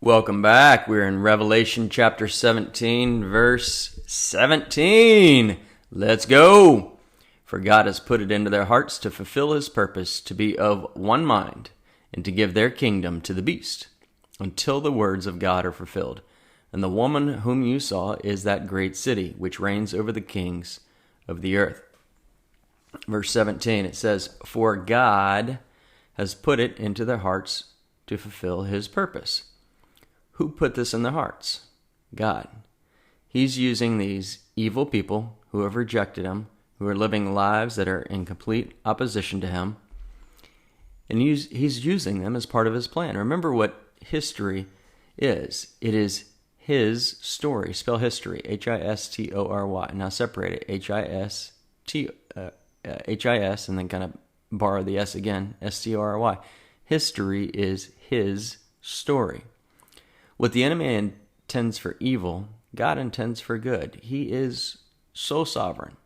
Welcome back. We're in Revelation chapter 17, verse 17. Let's go. For God has put it into their hearts to fulfill his purpose, to be of one mind, and to give their kingdom to the beast, until the words of God are fulfilled. And the woman whom you saw is that great city, which reigns over the kings of the earth. Verse 17, it says, For God has put it into their hearts to fulfill his purpose. Who put this in their hearts? God. He's using these evil people who have rejected him, who are living lives that are in complete opposition to him, and he's using them as part of his plan. Remember what history is. It is his story. Spell history, History. Now separate it, His, and then kind of borrow the S again, Story. History is his story. What the enemy intends for evil, God intends for good. He is so sovereign.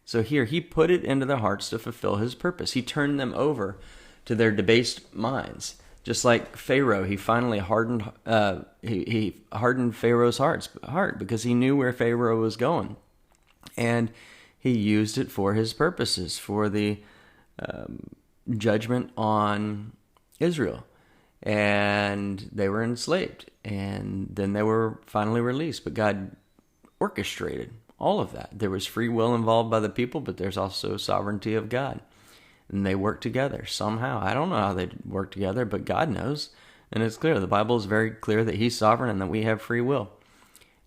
So here, he put it into their hearts to fulfill his purpose. He turned them over to their debased minds. Just like Pharaoh, he finally hardened he hardened Pharaoh's heart because he knew where Pharaoh was going. And he used it for his purposes, for the judgment on Israel. And they were enslaved. And then they were finally released. But God orchestrated all of that. There was free will involved by the people, but there's also sovereignty of God. And they worked together somehow. I don't know how they worked together, but God knows. And it's clear. The Bible is very clear that he's sovereign and that we have free will.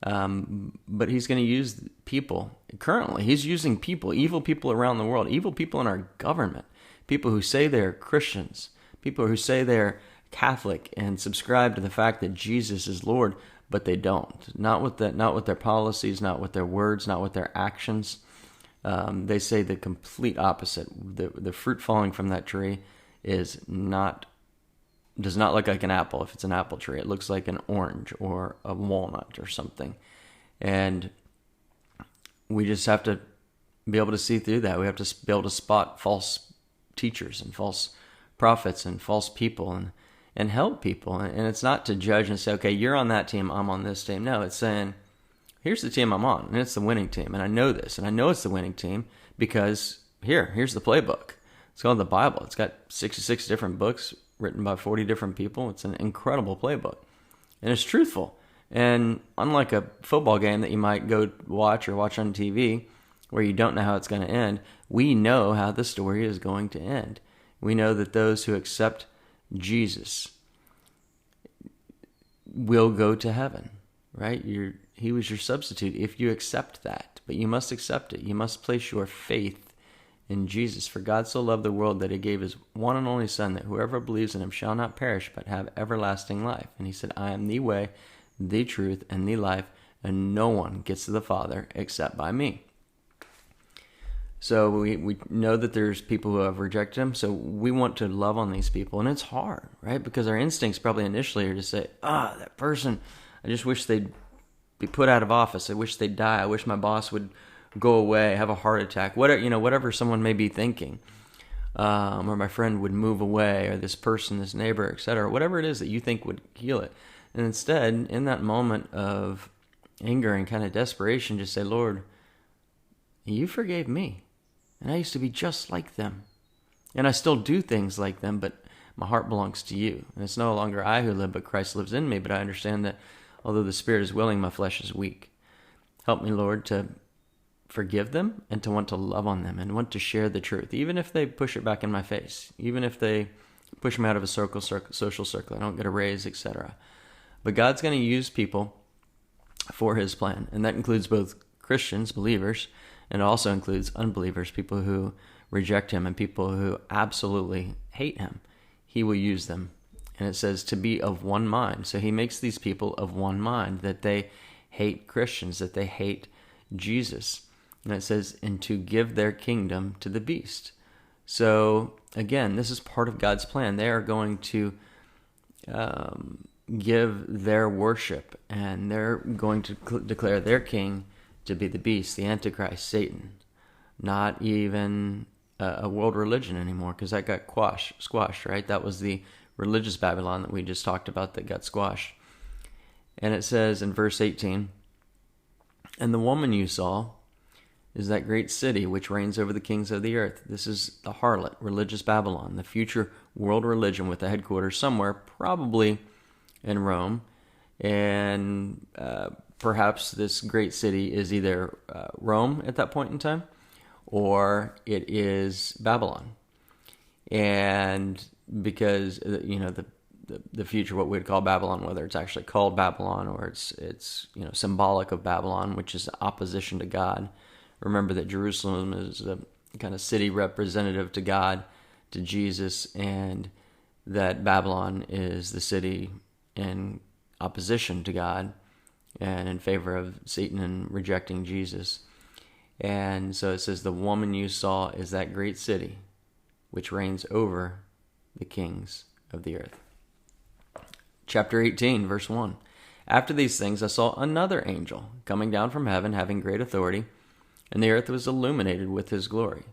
But he's going to use people. Currently, he's using people, evil people around the world, evil people in our government, people who say they're Christians, people who say they're Catholic and subscribe to the fact that Jesus is Lord, but they don't. Not with their policies, not with their words, not with their actions. They say the complete opposite. The fruit falling from that tree does not look like an apple. If it's an apple tree, it looks like an orange or a walnut or something. And we just have to be able to see through that. We have to be able to spot false teachers and false prophets and false people and help people. And it's not to judge and say, okay, you're on that team, I'm on this team. No, it's saying, here's the team I'm on, and it's the winning team. And I know this, and I know it's the winning team because here's the playbook. It's called the Bible. It's got 66 different books written by 40 different people. It's an incredible playbook. And it's truthful. And unlike a football game that you might go watch on TV where you don't know how it's going to end, we know how the story is going to end. We know that those who accept Jesus will go to heaven, right? He was your substitute if you accept that. But you must accept it. You must place your faith in Jesus. For God so loved the world that he gave his one and only Son, that whoever believes in him shall not perish but have everlasting life. And he said, I am the way, the truth, and the life, and no one gets to the Father except by me. So we know that there's people who have rejected him, so we want to love on these people. And it's hard, right? Because our instincts probably initially are to say, that person, I just wish they'd be put out of office. I wish they'd die. I wish my boss would go away, have a heart attack, whatever someone may be thinking. Or my friend would move away, or this person, this neighbor, etc. Whatever it is that you think would heal it. And instead, in that moment of anger and kind of desperation, just say, Lord, you forgave me. And I used to be just like them. And I still do things like them, but my heart belongs to you. And it's no longer I who live, but Christ lives in me. But I understand that although the Spirit is willing, my flesh is weak. Help me, Lord, to forgive them and to want to love on them and want to share the truth, even if they push it back in my face, even if they push me out of a social circle, I don't get a raise, etc. But God's going to use people for his plan, and that includes both Christians, believers, and it also includes unbelievers, people who reject him and people who absolutely hate him. He will use them. And it says to be of one mind. So he makes these people of one mind, that they hate Christians, that they hate Jesus. And it says, and to give their kingdom to the beast. So again, this is part of God's plan. They are going to give their worship, and they're going to declare their king to be the beast, the Antichrist, Satan. Not even a world religion anymore, because that got squashed, right? That was the religious Babylon that we just talked about that got squashed. And it says in verse 18, "And the woman you saw is that great city which reigns over the kings of the earth." This is the harlot, religious Babylon, the future world religion with a headquarters somewhere, probably in Rome. And perhaps this great city is either Rome at that point in time, or it is Babylon. And because, the future, what we'd call Babylon, whether it's actually called Babylon or it's symbolic of Babylon, which is opposition to God. Remember that Jerusalem is a kind of city representative to God, to Jesus, and that Babylon is the city in opposition to God and in favor of Satan and rejecting Jesus. And so it says, "The woman you saw is that great city which reigns over the kings of the earth." Chapter 18, verse 1. "After these things I saw another angel coming down from heaven, having great authority, and the earth was illuminated with his glory.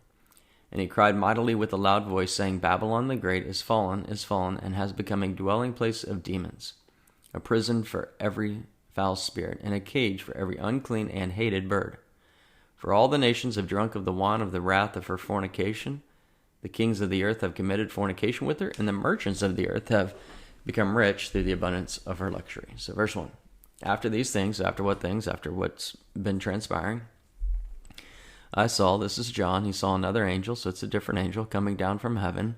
And he cried mightily with a loud voice, saying, Babylon the great is fallen, and has become a dwelling place of demons, a prison for every foul spirit, and a cage for every unclean and hated bird. For all the nations have drunk of the wine of the wrath of her fornication. The kings of the earth have committed fornication with her, and the merchants of the earth have become rich through the abundance of her luxury." So verse 1. After these things, after what things? After what's been transpiring, I saw, this is John, he saw another angel, so it's a different angel coming down from heaven,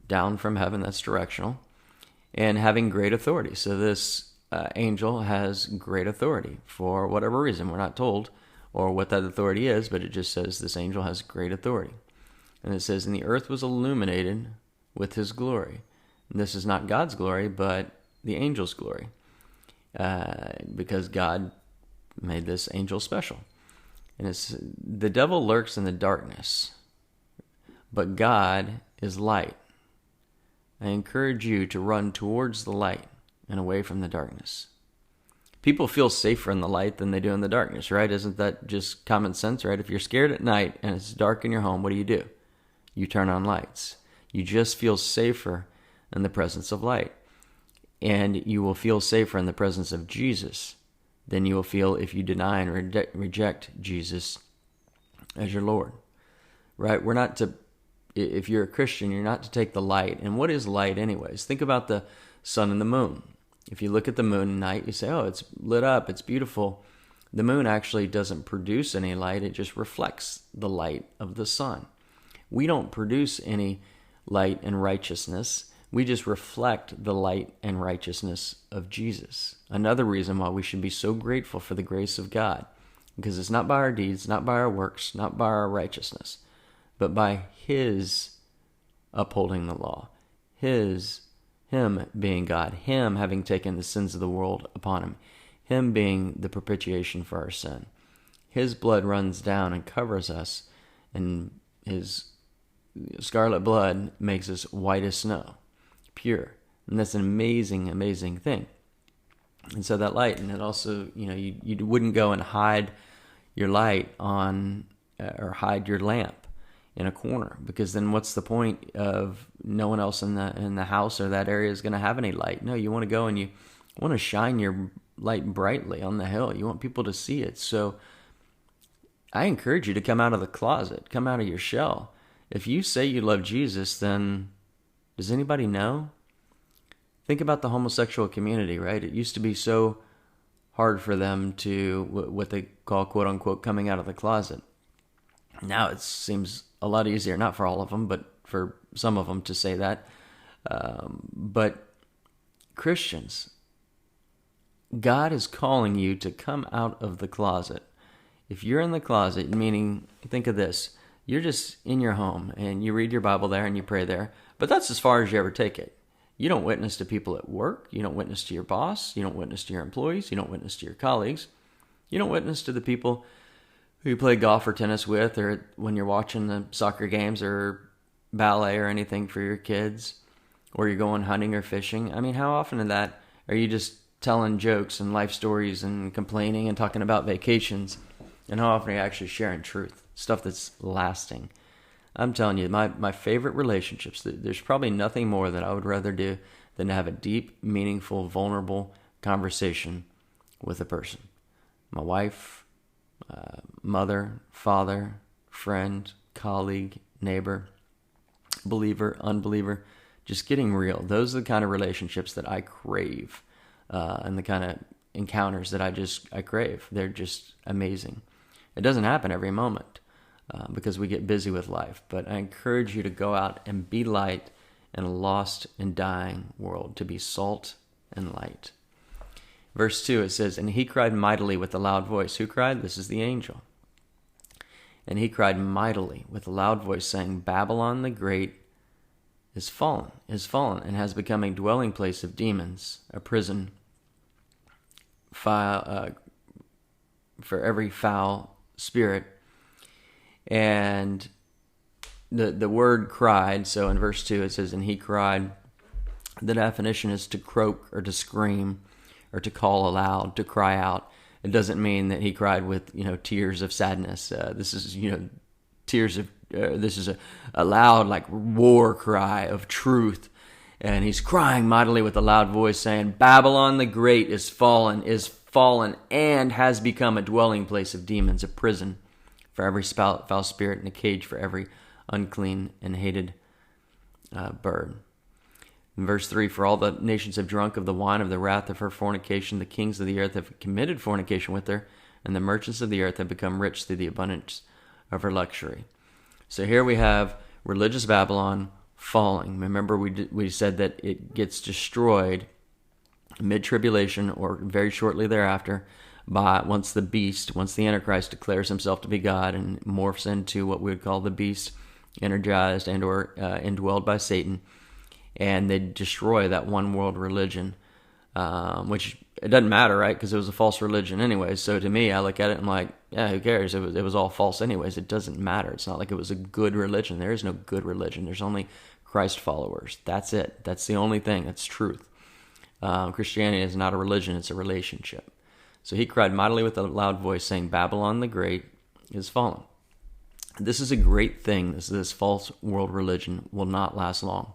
that's directional, and having great authority. So this angel has great authority for whatever reason. We're not told or what that authority is, but it just says this angel has great authority. And it says, "And the earth was illuminated with his glory." And this is not God's glory, but the angel's glory, because God made this angel special. And it's, "The devil lurks in the darkness, but God is light. I encourage you to run towards the light and away from the darkness." People feel safer in the light than they do in the darkness, right? Isn't that just common sense, right? If you're scared at night and it's dark in your home, what do? You turn on lights. You just feel safer in the presence of light. And you will feel safer in the presence of Jesus than you will feel if you deny and reject Jesus as your Lord, right? We're not to, if you're a Christian, you're not to take the light. And what is light anyways? Think about the sun and the moon. If you look at the moon at night, you say, oh, it's lit up, it's beautiful. The moon actually doesn't produce any light. It just reflects the light of the sun. We don't produce any light and righteousness. We just reflect the light and righteousness of Jesus. Another reason why we should be so grateful for the grace of God, because it's not by our deeds, not by our works, not by our righteousness, but by His upholding the law, Him being God, Him having taken the sins of the world upon Him, Him being the propitiation for our sin. His blood runs down and covers us, and His scarlet blood makes us white as snow, pure. And that's an amazing, amazing thing. And so that light, and it also, you wouldn't go and hide your light on, or hide your lamp in a corner, because then what's the point of no one else in the house or that area is going to have any light? No, you want to go and you want to shine your light brightly on the hill. You want people to see it. So I encourage you to come out of the closet, come out of your shell. If you say you love Jesus, then does anybody know? Think about the homosexual community, right? It used to be so hard for them to, what they call, quote unquote, coming out of the closet. Now it seems a lot easier, not for all of them, but for some of them to say that. But Christians, God is calling you to come out of the closet. If you're in the closet, meaning, think of this, you're just in your home and you read your Bible there and you pray there, but that's as far as you ever take it. You don't witness to people at work. You don't witness to your boss. You don't witness to your employees. You don't witness to your colleagues. You don't witness to the people who you play golf or tennis with, or when you're watching the soccer games or ballet or anything for your kids, or you're going hunting or fishing. I mean, how often of that are you just telling jokes and life stories and complaining and talking about vacations? And how often are you actually sharing truth, stuff that's lasting? I'm telling you, my favorite relationships, there's probably nothing more that I would rather do than to have a deep, meaningful, vulnerable conversation with a person. My wife, mother, father, friend, colleague, neighbor, believer, unbeliever, just getting real. Those are the kind of relationships that I crave, and the kind of encounters that I crave. They're just amazing. It doesn't happen every moment because we get busy with life, but I encourage you to go out and be light in a lost and dying world, to be salt and light. Verse 2, it says, "And he cried mightily with a loud voice." Who cried? This is the angel. "And he cried mightily with a loud voice, saying, Babylon the Great is fallen, and has become a dwelling place of demons, a prison for every foul spirit." And the word cried, so in verse 2 it says, "And he cried." The definition is to croak or to scream or to call aloud, to cry out. It doesn't mean that he cried with, tears of sadness. This is, tears of, this is a loud, like, war cry of truth. And he's crying mightily with a loud voice, saying, "Babylon the Great is fallen, and has become a dwelling place of demons, a prison for every foul spirit, and a cage for every unclean and hated bird." In verse 3, "For all the nations have drunk of the wine of the wrath of her fornication. The kings of the earth have committed fornication with her, and the merchants of the earth have become rich through the abundance of her luxury." So here we have religious Babylon falling. Remember, we said that it gets destroyed mid-tribulation, or very shortly thereafter, once the Antichrist declares himself to be God and morphs into what we would call the beast, energized and or indwelled by Satan. And they destroy that one world religion, which it doesn't matter, right? Because it was a false religion anyway. So to me, I look at it and I'm like, yeah, who cares? It was all false anyways. It doesn't matter. It's not like it was a good religion. There is no good religion. There's only Christ followers. That's it. That's the only thing. That's truth. Christianity is not a religion. It's a relationship. So he cried mightily with a loud voice, saying, "Babylon the Great is fallen." This is a great thing. This false world religion will not last long.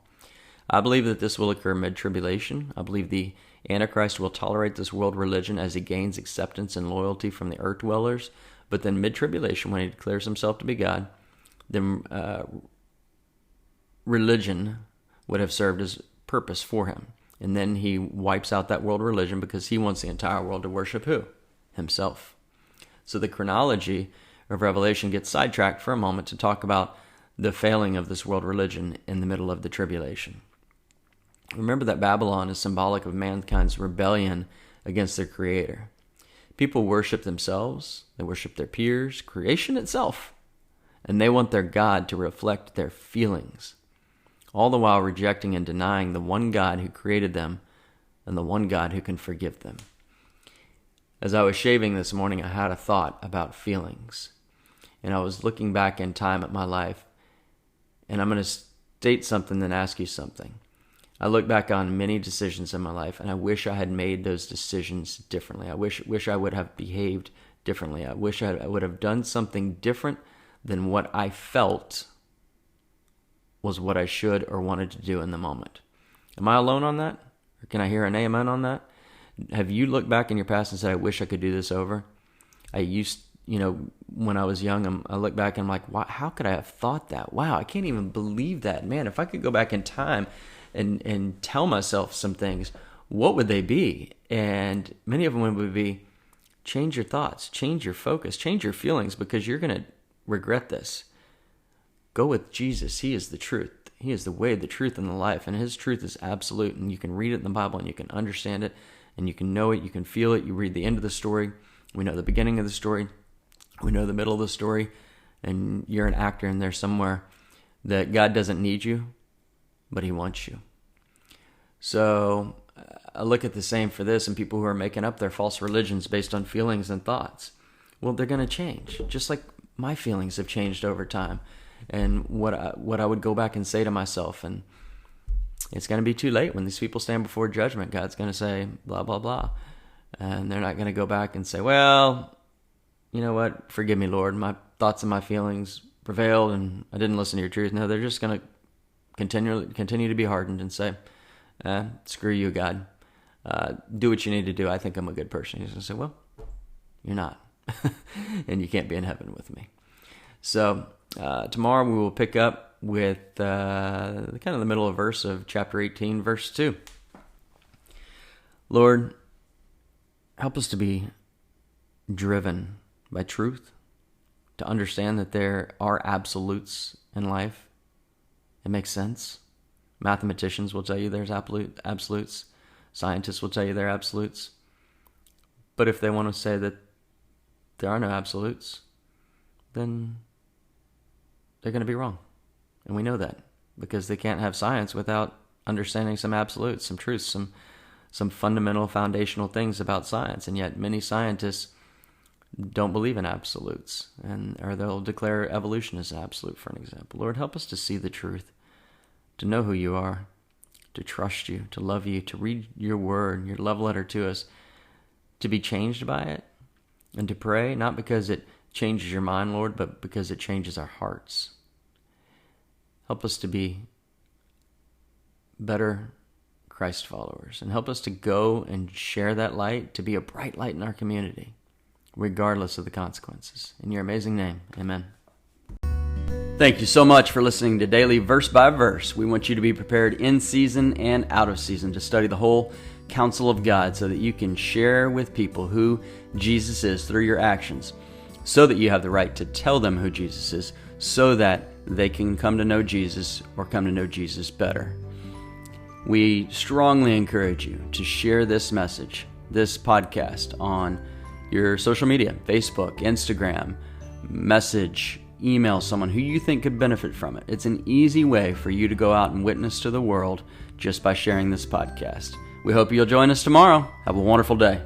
I believe that this will occur mid-tribulation. I believe the Antichrist will tolerate this world religion as he gains acceptance and loyalty from the earth dwellers. But then mid-tribulation, when he declares himself to be God, then religion would have served as purpose for him. And then he wipes out that world religion because he wants the entire world to worship who? Himself. So the chronology of Revelation gets sidetracked for a moment to talk about the failing of this world religion in the middle of the tribulation. Remember that Babylon is symbolic of mankind's rebellion against their Creator. People worship themselves, they worship their peers, creation itself, and they want their God to reflect their feelings, all the while rejecting and denying the one God who created them and the one God who can forgive them. As I was shaving this morning, I had a thought about feelings, and I was looking back in time at my life, and I'm going to state something, then ask you something. I look back on many decisions in my life, and I wish I had made those decisions differently. I wish I would have behaved differently. I wish I would have done something different than what I felt was what I should or wanted to do in the moment. Am I alone on that? Or can I hear an amen on that? Have you looked back in your past and said, "I wish I could do this over"? When I was young, I look back and I'm like, wow, how could I have thought that? Wow, I can't even believe that. Man, if I could go back in time and tell myself some things, what would they be? And many of them would be, change your thoughts, change your focus, change your feelings, because you're going to regret this. Go with Jesus. He is the truth. He is the way, the truth, and the life. And his truth is absolute. And you can read it in the Bible and you can understand it and you can know it. You can feel it. You read the end of the story. We know the beginning of the story. We know the middle of the story. And you're an actor in there somewhere that God doesn't need you, but he wants you. So I look at the same for this and people who are making up their false religions based on feelings and thoughts. Well, they're going to change, just like my feelings have changed over time. And what I would go back and say to myself, and it's going to be too late when these people stand before judgment. God's going to say, blah, blah, blah. And they're not going to go back and say, well, you know what? Forgive me, Lord. My thoughts and my feelings prevailed and I didn't listen to your truth. No, they're just going to continue to be hardened and say, screw you, God. do what you need to do. I think I'm a good person. He's going to say, well, you're not. And you can't be in heaven with me. So tomorrow we will pick up with kind of the middle of verse of chapter 18, verse 2. Lord, help us to be driven by truth, to understand that there are absolutes in life. It makes sense. Mathematicians will tell you there's absolutes. Scientists will tell you they're absolutes. But if they want to say that there are no absolutes, then they're going to be wrong. And we know that because they can't have science without understanding some absolutes, some truths, some fundamental foundational things about science. And yet many scientists don't believe in absolutes, or they'll declare evolution as an absolute, for an example. Lord, help us to see the truth, to know who you are, to trust you, to love you, to read your word, your love letter to us, to be changed by it, and to pray, not because it changes your mind, Lord, but because it changes our hearts. Help us to be better Christ followers, and help us to go and share that light, to be a bright light in our community, regardless of the consequences. In your amazing name, amen. Thank you so much for listening to Daily Verse by Verse. We want you to be prepared in season and out of season to study the whole counsel of God so that you can share with people who Jesus is through your actions, so that you have the right to tell them who Jesus is, so that they can come to know Jesus or come to know Jesus better. We strongly encourage you to share this message, this podcast, on your social media, Facebook, Instagram, message, email someone who you think could benefit from it. It's an easy way for you to go out and witness to the world just by sharing this podcast. We hope you'll join us tomorrow. Have a wonderful day.